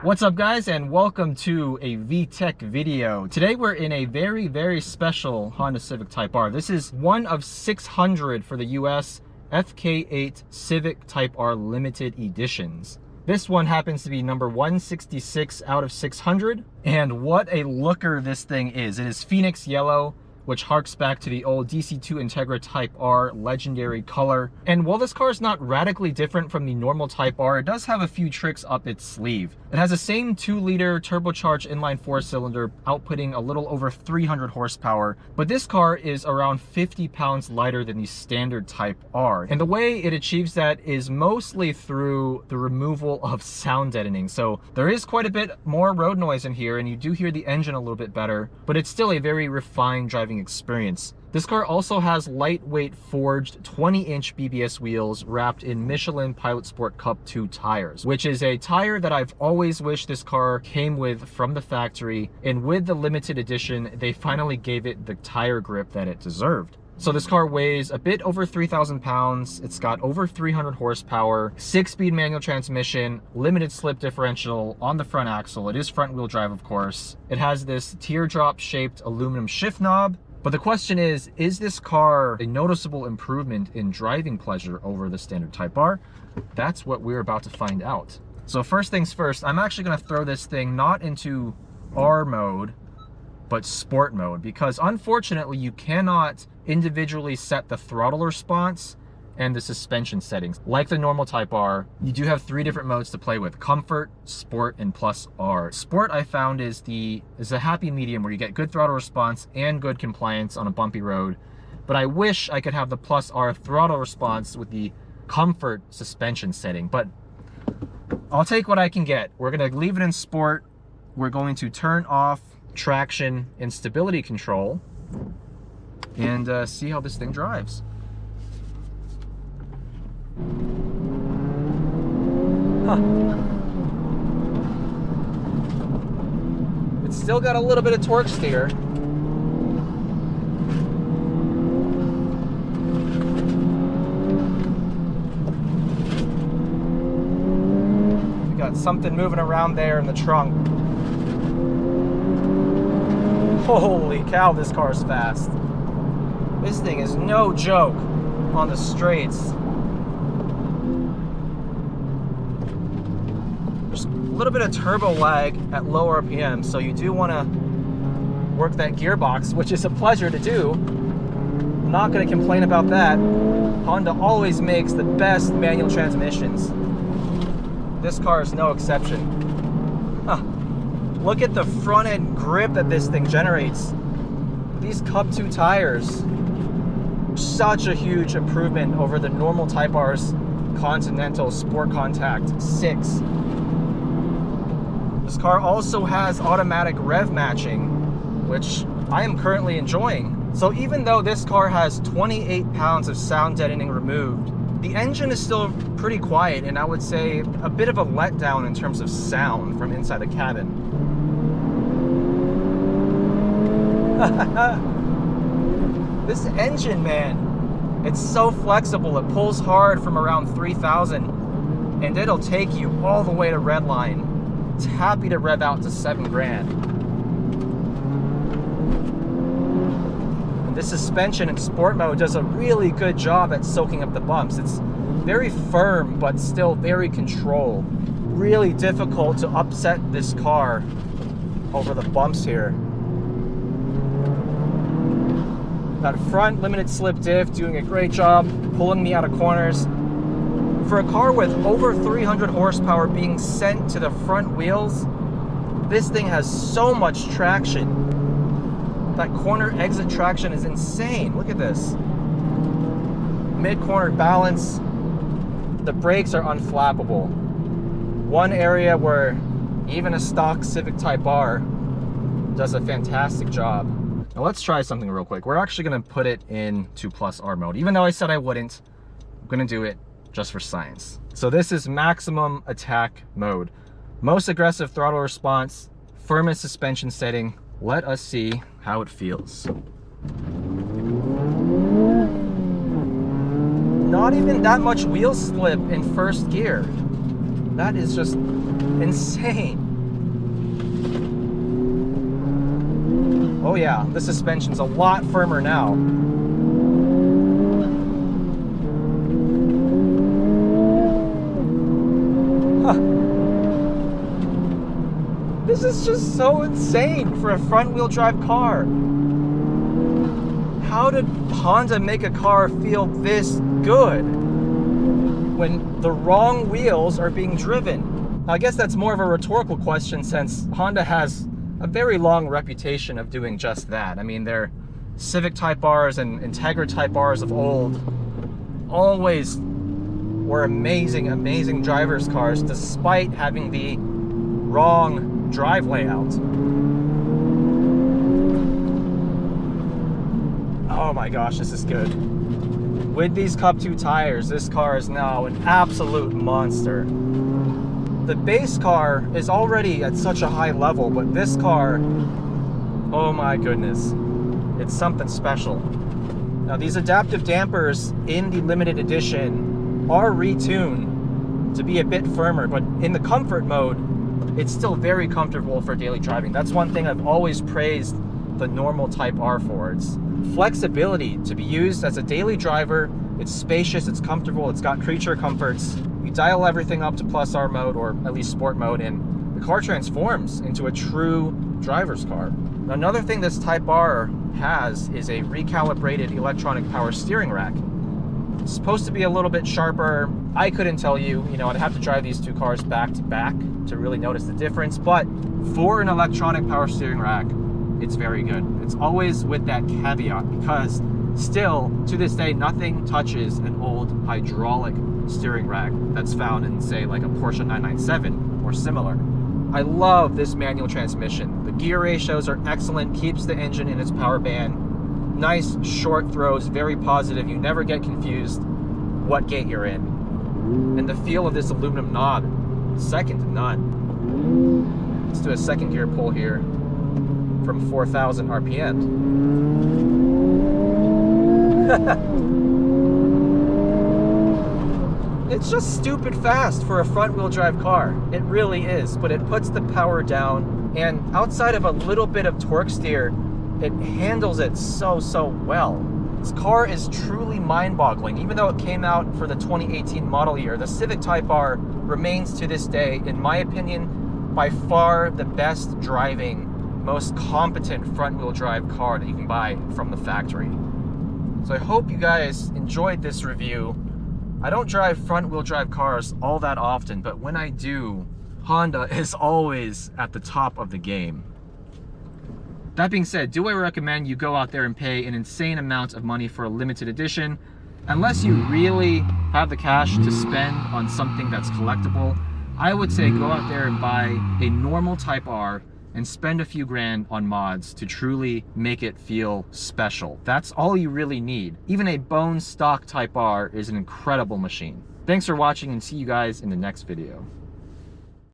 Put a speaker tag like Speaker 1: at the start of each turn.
Speaker 1: What's up guys, and welcome to a VTech video. Today we're in a very special Honda Civic Type R. This is one of 600 for the US FK8 Civic Type R limited editions. This one happens to be number 166 out of 600, and what a looker this thing is. It is Phoenix yellow, which harks back to the old DC2 Integra Type R legendary color. And while this car is not radically different from the normal Type R, it does have a few tricks up its sleeve. It has the same 2-liter turbocharged inline 4-cylinder outputting a little over 300 horsepower, but this car is around 50 pounds lighter than the standard Type R. And the way it achieves that is mostly through the removal of sound deadening. So there is quite a bit more road noise in here, and you do hear the engine a little bit better, but it's still a very refined driving experience. This car also has lightweight forged 20-inch BBS wheels wrapped in Michelin Pilot Sport Cup 2 tires, which is a tire that I've always wished this car came with from the factory, and with the limited edition they finally gave it the tire grip that it deserved. So this car weighs a bit over 3,000 pounds, it's got over 300 horsepower, 6-speed manual transmission, limited slip differential on the front axle. It is front wheel drive, of course. It has this teardrop shaped aluminum shift knob. But the question is this car a noticeable improvement in driving pleasure over the standard Type R? That's what we're about to find out. So first things first, I'm actually gonna throw this thing not into R mode, but sport mode, because unfortunately you cannot individually set the throttle response and the suspension settings. Like the normal Type R, you do have 3 different modes to play with: Comfort, Sport, and Plus R. Sport, I found, is a happy medium where you get good throttle response and good compliance on a bumpy road. But I wish I could have the Plus R throttle response with the Comfort suspension setting, but I'll take what I can get. We're gonna leave it in Sport. We're going to turn off traction and stability control and see how this thing drives. Huh. It's still got a little bit of torque steer. We got something moving around there in the trunk. Holy cow, this car's fast. This thing is no joke on the straights. There's a little bit of turbo lag at low RPM, so you do want to work that gearbox, which is a pleasure to do. I'm not going to complain about that. Honda always makes the best manual transmissions. This car is no exception. Huh. Look at the front end grip that this thing generates. These Cup 2 tires, such a huge improvement over the normal Type R's Continental Sport Contact 6. This car also has automatic Rev Matching, which I am currently enjoying. So even though this car has 28 pounds of sound deadening removed, the engine is still pretty quiet, and I would say a bit of a letdown in terms of sound from inside the cabin. This engine, man, it's so flexible. It pulls hard from around 3,000, and it'll take you all the way to redline. It's happy to rev out to 7 grand. And this suspension in sport mode does a really good job at soaking up the bumps. It's very firm, but still very controlled. Really difficult to upset this car over the bumps here. That front limited slip diff doing a great job pulling me out of corners. For a car with over 300 horsepower being sent to the front wheels, this thing has so much traction. That corner exit traction is insane. Look at this. Mid-corner balance. The brakes are unflappable. One area where even a stock Civic Type R does a fantastic job. Now let's try something real quick. We're actually gonna put it into Plus R mode. Even though I said I wouldn't, I'm gonna do it just for science. So this is maximum attack mode. Most aggressive throttle response, firmest suspension setting. Let us see how it feels. Not even that much wheel slip in first gear. That is just insane. Oh yeah, the suspension's a lot firmer now. This is just so insane for a front-wheel drive car. How did Honda make a car feel this good when the wrong wheels are being driven? Now, I guess that's more of a rhetorical question, since Honda has a very long reputation of doing just that. I mean, their Civic Type Rs and Integra Type Rs of old always were amazing, amazing driver's cars, despite having the wrong drive layout. Oh my gosh, this is good. With these Cup 2 tires, this car is now an absolute monster. The base car is already at such a high level, but this car, oh my goodness, it's something special. Now, these adaptive dampers in the limited edition are retuned to be a bit firmer, but in the comfort mode, it's still very comfortable for daily driving. That's one thing I've always praised the normal Type R for. It's flexibility to be used as a daily driver. It's spacious, it's comfortable, it's got creature comforts. You dial everything up to plus R mode, or at least sport mode, and the car transforms into a true driver's car. Now, another thing this Type R has is a recalibrated electronic power steering rack. It's supposed to be a little bit sharper. I couldn't tell you, I'd have to drive these two cars back to back to really notice the difference, but for an electronic power steering rack, it's very good. It's always with that caveat, because still, to this day, nothing touches an old hydraulic steering rack that's found in, say, like a Porsche 997 or similar. I love this manual transmission. The gear ratios are excellent, keeps the engine in its power band. Nice short throws, very positive. You never get confused what gate you're in. And the feel of this aluminum knob, second to none. Let's do a second gear pull here from 4,000 RPM. It's just stupid fast for a front-wheel drive car. It really is, but it puts the power down, and outside of a little bit of torque steer, it handles it so well. This car is truly mind-boggling. Even though it came out for the 2018 model year, the Civic Type R remains to this day, in my opinion, by far the best driving, most competent front-wheel drive car that you can buy from the factory. So I hope you guys enjoyed this review. I don't drive front-wheel drive cars all that often, but when I do, Honda is always at the top of the game. That being said, do I recommend you go out there and pay an insane amount of money for a limited edition? Unless you really have the cash to spend on something that's collectible, I would say go out there and buy a normal Type R and spend a few grand on mods to truly make it feel special. That's all you really need. Even a bone stock Type R is an incredible machine. Thanks for watching, and see you guys in the next video.